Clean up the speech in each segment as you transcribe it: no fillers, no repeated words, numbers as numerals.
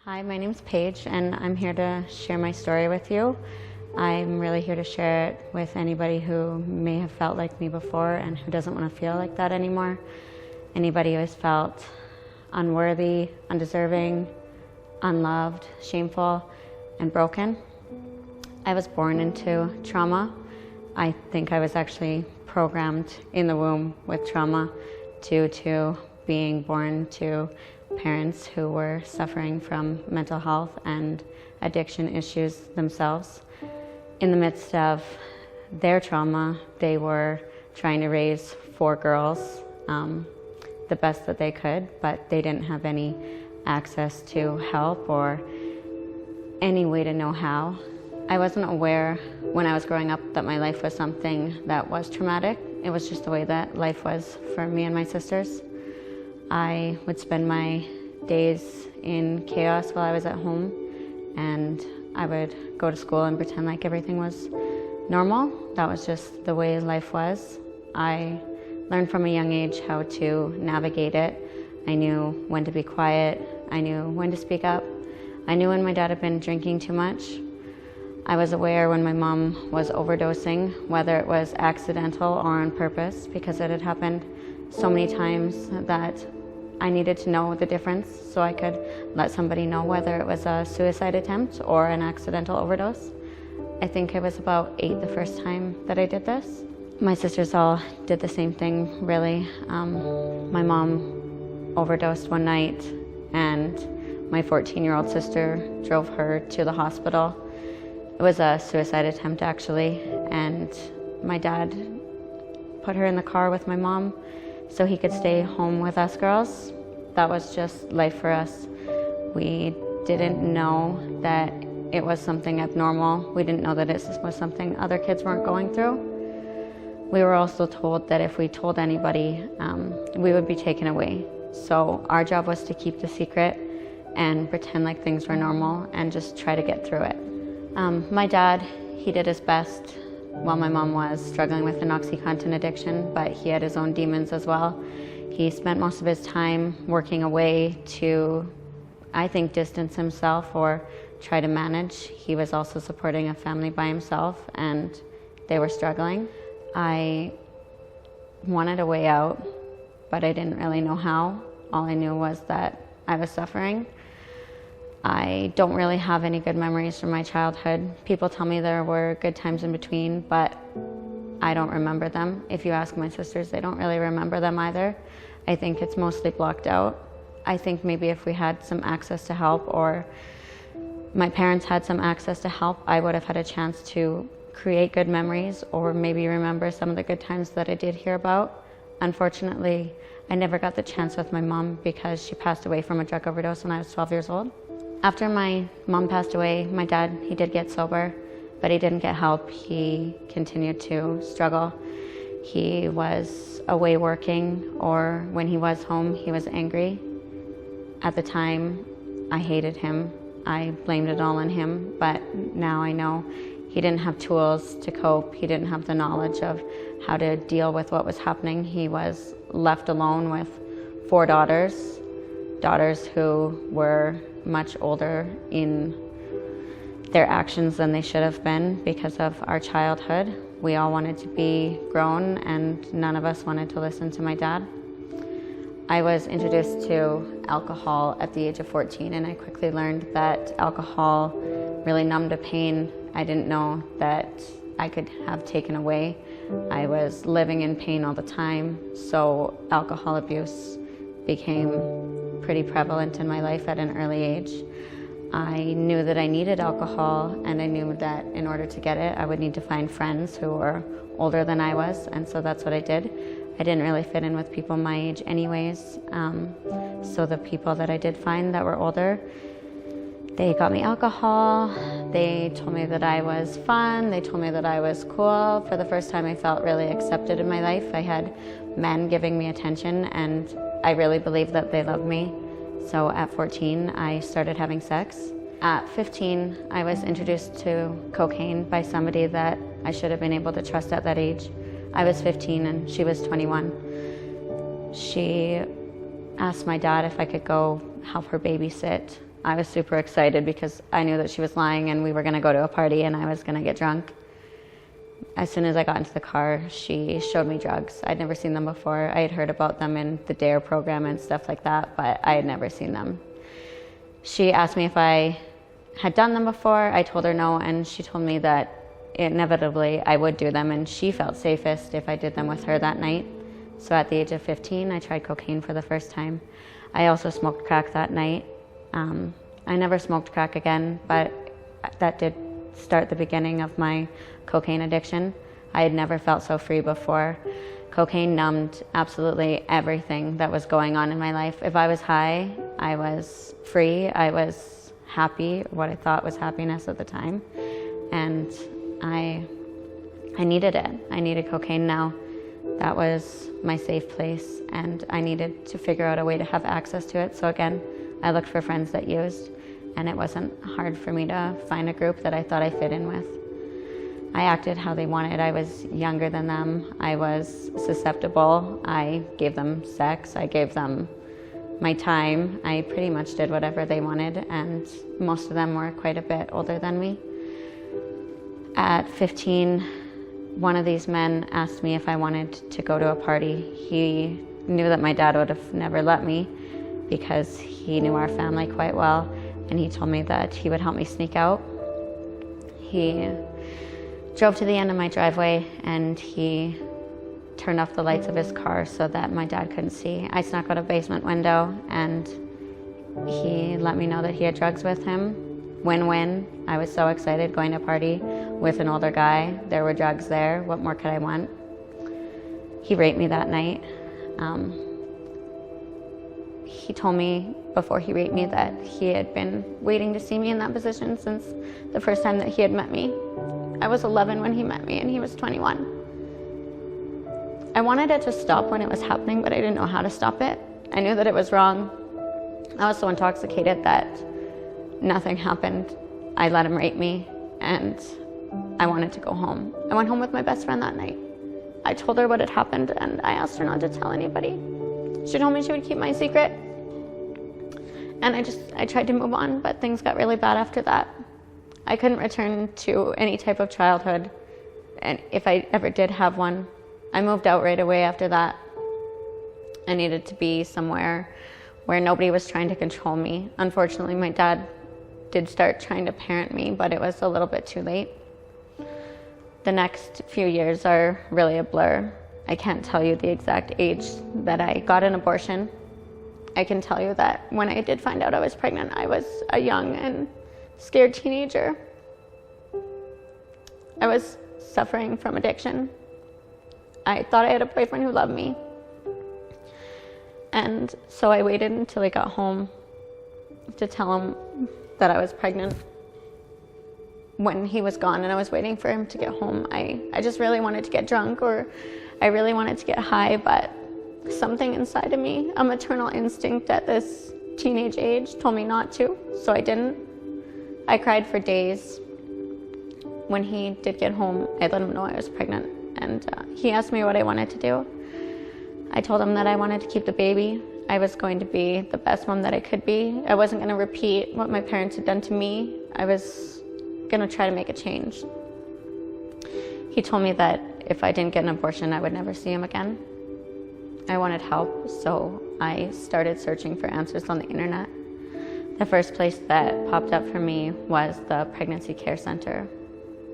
Hi, my name's Paige, and I'm here to share my story with you. I'm really here to share it with anybody who may have felt like me before and who doesn't want to feel like that anymore. Anybody who has felt unworthy, undeserving, unloved, shameful, and broken. I was born into trauma. I think I was actually programmed in the womb with trauma due to being born to parents who were suffering from mental health and addiction issues themselves. In the midst of their trauma, they were trying to raise 4 girls the best that they could, but they didn't have any access to help or any way to know how. I wasn't aware when I was growing up that my life was something that was traumatic. It was just the way that life was for me and my sisters. I would spend my days in chaos while I was at home, and I would go to school and pretend like everything was normal. That was just the way life was. I learned from a young age how to navigate it. I knew when to be quiet. I knew when to speak up. I knew when my dad had been drinking too much. I was aware when my mom was overdosing, whether it was accidental or on purpose, because it had happened so many times that I needed to know the difference so I could let somebody know whether it was a suicide attempt or an accidental overdose. I think I was about 8 the first time that I did this. My sisters all did the same thing, really. My mom overdosed one night, and my 14-year-old sister drove her to the hospital. It was a suicide attempt, actually, and my dad put her in the car with my mom so he could stay home with us girls. That was just life for us. We didn't know that it was something abnormal. We didn't know that it was something other kids weren't going through. We were also told that if we told anybody, we would be taken away. So our job was to keep the secret and pretend like things were normal and just try to get through it. My dad, he did his best while my mom was struggling with an OxyContin addiction, but he had his own demons as well. He spent most of his time working away to, I think, distance himself or try to manage. He was also supporting a family by himself, and they were struggling. I wanted a way out, but I didn't really know how. All I knew was that I was suffering. I don't really have any good memories from my childhood. People tell me there were good times in between, but I don't remember them. If you ask my sisters, they don't really remember them either. I think it's mostly blocked out. I think maybe if we had some access to help, or my parents had some access to help, I would have had a chance to create good memories or maybe remember some of the good times that I did hear about. Unfortunately, I never got the chance with my mom because she passed away from a drug overdose when I was 12 years old. After my mom passed away, my dad, he did get sober, but he didn't get help. He continued to struggle. He was away working, or when he was home, he was angry. At the time, I hated him. I blamed it all on him, but now I know he didn't have tools to cope. He didn't have the knowledge of how to deal with what was happening. He was left alone with 4 daughters who were much older in their actions than they should have been because of our childhood. We all wanted to be grown, and none of us wanted to listen to my dad. I was introduced to alcohol at the age of 14, and I quickly learned that alcohol really numbed a pain I didn't know that I could have taken away. I was living in pain all the time, so alcohol abuse became pretty prevalent in my life at an early age. I knew that I needed alcohol, and I knew that in order to get it, I would need to find friends who were older than I was, and so that's what I did. I didn't really fit in with people my age anyways, so the people that I did find that were older, they got me alcohol. They told me that I was fun. They told me that I was cool. For the first time, I felt really accepted in my life. I had men giving me attention, and I really believed that they loved me. So at 14, I started having sex. At 15, I was introduced to cocaine by somebody that I should have been able to trust at that age. I was 15 and she was 21. She asked my dad if I could go help her babysit I was super excited because I knew that she was lying and we were going to go to a party and I was going to get drunk. As soon as I got into the car, she showed me drugs. I'd never seen them before. I had heard about them in the DARE program and stuff like that, but I had never seen them. She asked me if I had done them before. I told her no, and she told me that inevitably I would do them, and she felt safest if I did them with her that night. So at the age of 15, I tried cocaine for the first time. I also smoked crack that night. I never smoked crack again, but that did start the beginning of my cocaine addiction. I had never felt so free before. Cocaine numbed absolutely everything that was going on in my life. If I was high, I was free. I was happy, what I thought was happiness at the time. And I needed it. I needed cocaine now. That was my safe place, and I needed to figure out a way to have access to it. So again, I looked for friends that used, and it wasn't hard for me to find a group that I thought I fit in with. I acted how they wanted. I was younger than them. I was susceptible. I gave them sex. I gave them my time. I pretty much did whatever they wanted, and most of them were quite a bit older than me. At 15, one of these men asked me if I wanted to go to a party. He knew that my dad would have never let me because he knew our family quite well, and he told me that he would help me sneak out. He drove to the end of my driveway and he turned off the lights of his car so that my dad couldn't see. I snuck out a basement window and he let me know that he had drugs with him. Win-win. I was so excited going to a party with an older guy. There were drugs there. What more could I want? He raped me that night. He told me before he raped me that he had been waiting to see me in that position since the first time that he had met me. I was 11 when he met me and he was 21. I wanted it to stop when it was happening, but I didn't know how to stop it. I knew that it was wrong. I was so intoxicated that nothing happened. I let him rape me and I wanted to go home. I went home with my best friend that night. I told her what had happened and I asked her not to tell anybody. She told me she would keep my secret. And I tried to move on, but things got really bad after that. I couldn't return to any type of childhood, and if I ever did have one, I moved out right away after that. I needed to be somewhere where nobody was trying to control me. Unfortunately, my dad did start trying to parent me, but it was a little bit too late. The next few years are really a blur. I can't tell you the exact age that I got an abortion. I can tell you that when I did find out I was pregnant, I was a young and scared teenager. I was suffering from addiction. I thought I had a boyfriend who loved me. And so I waited until I got home to tell him that I was pregnant. When he was gone and I was waiting for him to get home, I just really wanted to get drunk, or I really wanted to get high, but something inside of me, a maternal instinct at this teenage age, told me not to, so I didn't. I cried for days. When he did get home, I let him know I was pregnant, and he asked me what I wanted to do. I told him that I wanted to keep the baby. I was going to be the best mom that I could be. I wasn't going to repeat what my parents had done to me. I was going to try to make a change. He told me that if I didn't get an abortion, I would never see him again. I wanted help, so I started searching for answers on the internet. The first place that popped up for me was the Pregnancy Care Center.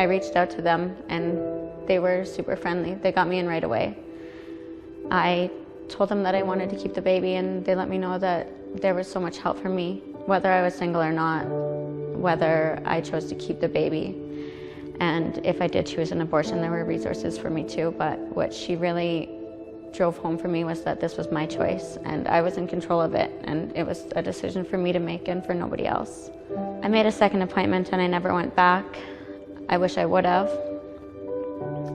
I reached out to them and they were super friendly. They got me in right away. I told them that I wanted to keep the baby, and they let me know that there was so much help for me, whether I was single or not, whether I chose to keep the baby. And if I did choose an abortion, there were resources for me too, but what she really drove home for me was that this was my choice and I was in control of it, and it was a decision for me to make and for nobody else. I made a second appointment and I never went back. I wish I would have.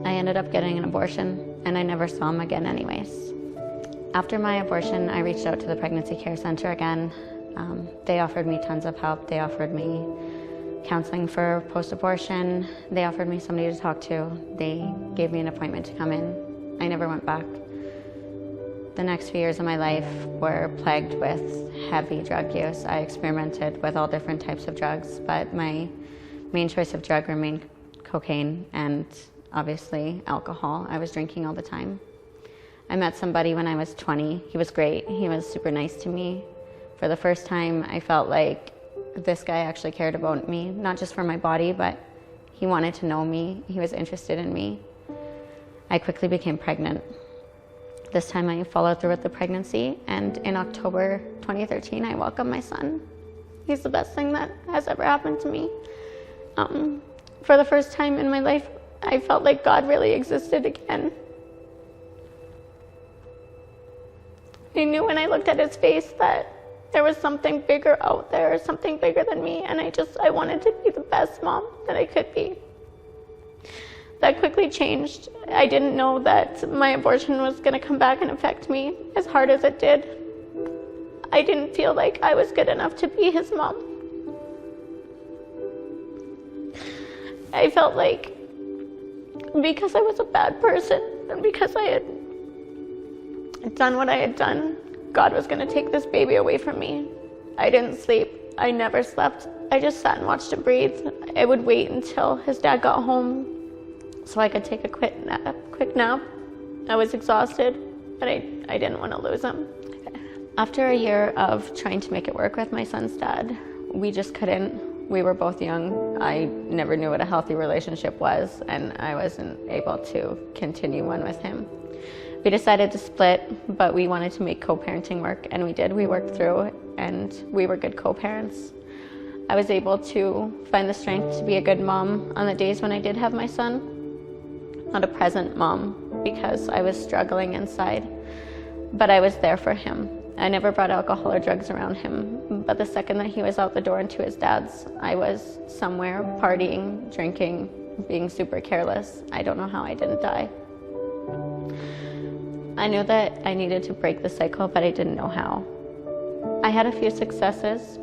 I ended up getting an abortion and I never saw him again anyways. After my abortion, I reached out to the Pregnancy Care Center again. They offered me tons of help. They offered me counseling for post-abortion. They offered me somebody to talk to. They gave me an appointment to come in. I never went back. The next few years of my life were plagued with heavy drug use. I experimented with all different types of drugs, but my main choice of drug remained cocaine and obviously alcohol. I was drinking all the time. I met somebody when I was 20. He was great. He was super nice to me. For the first time, I felt like this guy actually cared about me, not just for my body, but he wanted to know me. He was interested in me. I quickly became pregnant. This time I followed through with the pregnancy, and in October 2013, I welcomed my son. He's the best thing that has ever happened to me. For the first time in my life, I felt like God really existed again. I knew when I looked at his face that there was something bigger out there, something bigger than me, and I wanted to be the best mom that I could be. That quickly changed. I didn't know that my abortion was going to come back and affect me as hard as it did. I didn't feel like I was good enough to be his mom. I felt like because I was a bad person and because I had done what I had done, God was going to take this baby away from me. I didn't sleep. I never slept. I just sat and watched him breathe. I would wait until his dad got home so I could take a quick nap. I was exhausted, but I didn't want to lose him. After a year of trying to make it work with my son's dad, we just couldn't. We were both young. I never knew what a healthy relationship was, and I wasn't able to continue one with him. We decided to split, but we wanted to make co-parenting work, and we did. We worked through it, and we were good co-parents. I was able to find the strength to be a good mom on the days when I did have my son. Not a present mom, because I was struggling inside, but I was there for him. I never brought alcohol or drugs around him, but the second that he was out the door into his dad's, I was somewhere partying, drinking, being super careless. I don't know how I didn't die. I knew that I needed to break the cycle, but I didn't know how. I had a few successes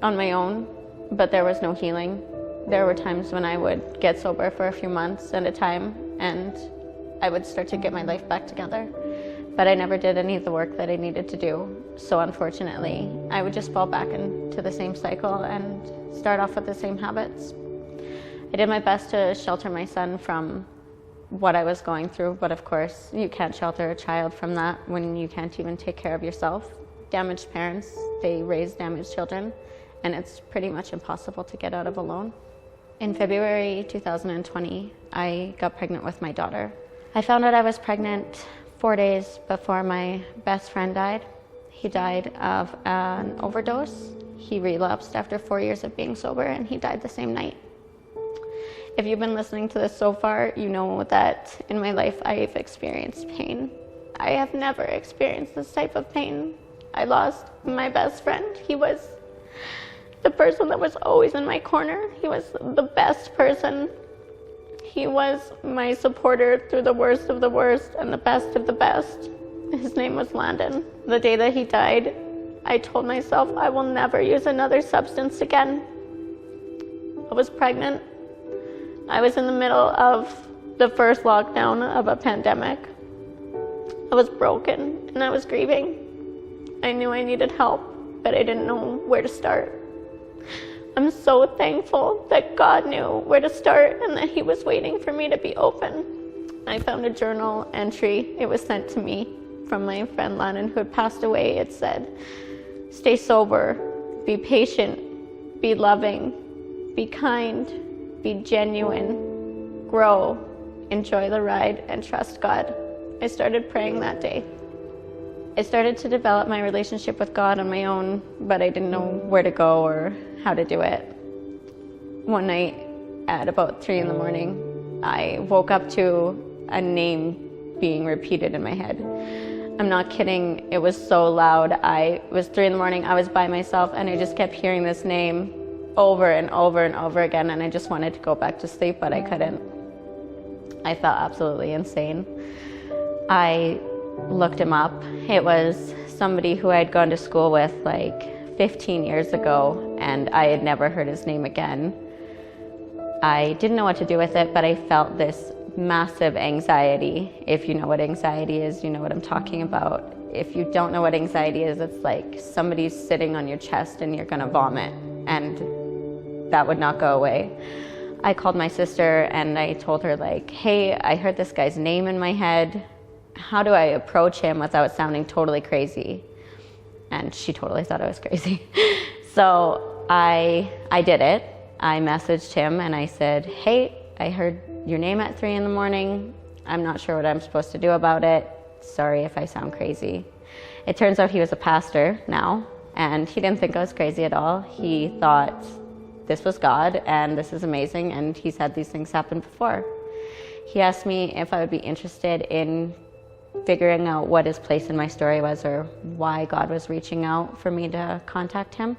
on my own, but there was no healing. There were times when I would get sober for a few months at a time, and I would start to get my life back together. But I never did any of the work that I needed to do. So unfortunately, I would just fall back into the same cycle and start off with the same habits. I did my best to shelter my son from what I was going through, but of course, you can't shelter a child from that when you can't even take care of yourself. Damaged parents, they raise damaged children, and it's pretty much impossible to get out of alone. In February 2020, I got pregnant with my daughter. I found out I was pregnant 4 days before my best friend died. He died of an overdose. He relapsed after 4 years of being sober, and he died the same night. If you've been listening to this so far, you know that in my life I've experienced pain. I have never experienced this type of pain. I lost my best friend. He was the person that was always in my corner. He was the best person. He was my supporter through the worst of the worst and the best of the best. His name was Landon. The day that he died, I told myself I will never use another substance again. I was pregnant. I was in the middle of the first lockdown of a pandemic. I was broken and I was grieving. I knew I needed help, but I didn't know where to start. I'm so thankful that God knew where to start and that he was waiting for me to be open. I found a journal entry. It was sent to me from my friend Landon, who had passed away. It said, "Stay sober, be patient, be loving, be kind, be genuine, grow, enjoy the ride, and trust God." I started praying that day. I started to develop my relationship with God on my own, but I didn't know where to go or how to do it. One night at about 3 a.m, I woke up to a name being repeated in my head. I'm not kidding, it was so loud. It was 3 a.m, I was by myself, and I just kept hearing this name over and over and over again, and I just wanted to go back to sleep, but I couldn't. I felt absolutely insane. I looked him up. It was somebody who I had gone to school with like 15 years ago, and I had never heard his name again. I didn't know what to do with it, but I felt this massive anxiety. If you know what anxiety is, you know what I'm talking about. If you don't know what anxiety is, it's like somebody's sitting on your chest and you're gonna vomit, and that would not go away. I called my sister and I told her, like, hey, I heard this guy's name in my head. How do I approach him without sounding totally crazy? And she totally thought I was crazy. So I did it. I messaged him and I said, hey, I heard your name at 3 a.m. I'm not sure what I'm supposed to do about it. Sorry if I sound crazy. It turns out he was a pastor now, and he didn't think I was crazy at all. He thought this was God and this is amazing, and he's had these things happen before. He asked me if I would be interested in figuring out what his place in my story was, or why God was reaching out for me to contact him.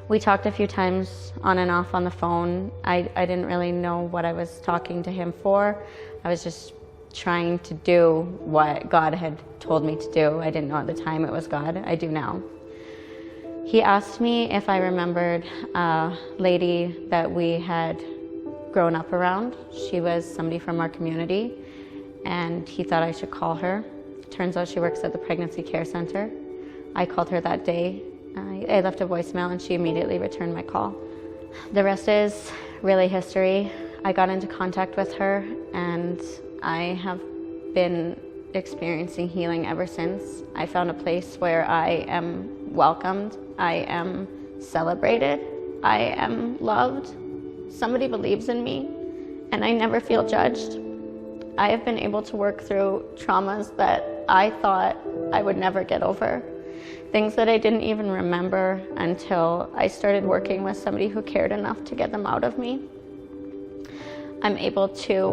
We talked a few times on and off on the phone. I didn't really know what I was talking to him for. I was just trying to do what God had told me to do. I didn't know at the time it was God. I do now. He asked me if I remembered a lady that we had grown up around. She was somebody from our community, and he thought I should call her. Turns out she works at the pregnancy care center. I called her that day. I left a voicemail and she immediately returned my call. The rest is really history. I got into contact with her and I have been experiencing healing ever since. I found a place where I am welcomed, I am celebrated, I am loved. Somebody believes in me and I never feel judged. I have been able to work through traumas that I thought I would never get over. Things that I didn't even remember until I started working with somebody who cared enough to get them out of me. I'm able to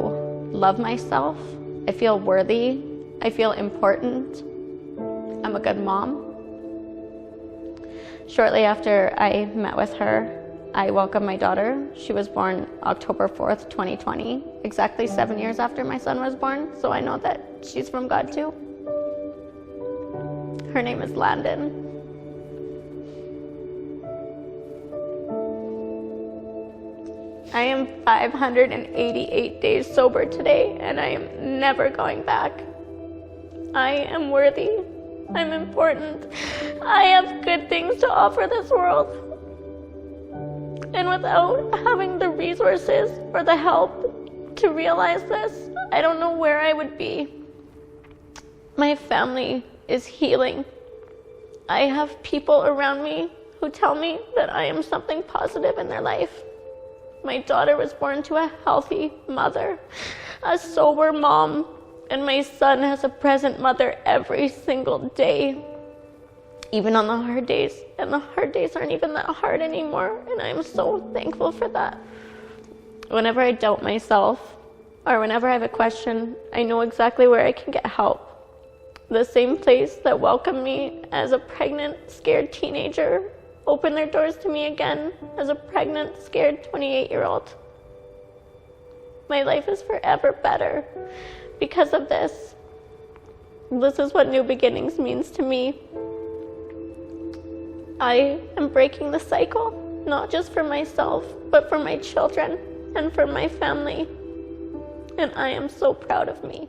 love myself. I feel worthy. I feel important. I'm a good mom. Shortly after I met with her, I welcomed my daughter. She was born October 4th, 2020, exactly 7 years after my son was born, so I know that she's from God too. Her name is Landon. I am 588 days sober today, and I am never going back. I am worthy. I'm important. I have good things to offer this world. And without having the resources or the help to realize this, I don't know where I would be. My family is healing. I have people around me who tell me that I am something positive in their life. My daughter was born to a healthy mother, a sober mom, and my son has a present mother every single day, even on the hard days. And the hard days aren't even that hard anymore, and I'm so thankful for that. Whenever I doubt myself, or whenever I have a question, I know exactly where I can get help. The same place that welcomed me as a pregnant, scared teenager opened their doors to me again as a pregnant, scared 28-year-old. My life is forever better because of this. This is what new beginnings means to me. I am breaking the cycle, not just for myself, but for my children and for my family. And I am so proud of me.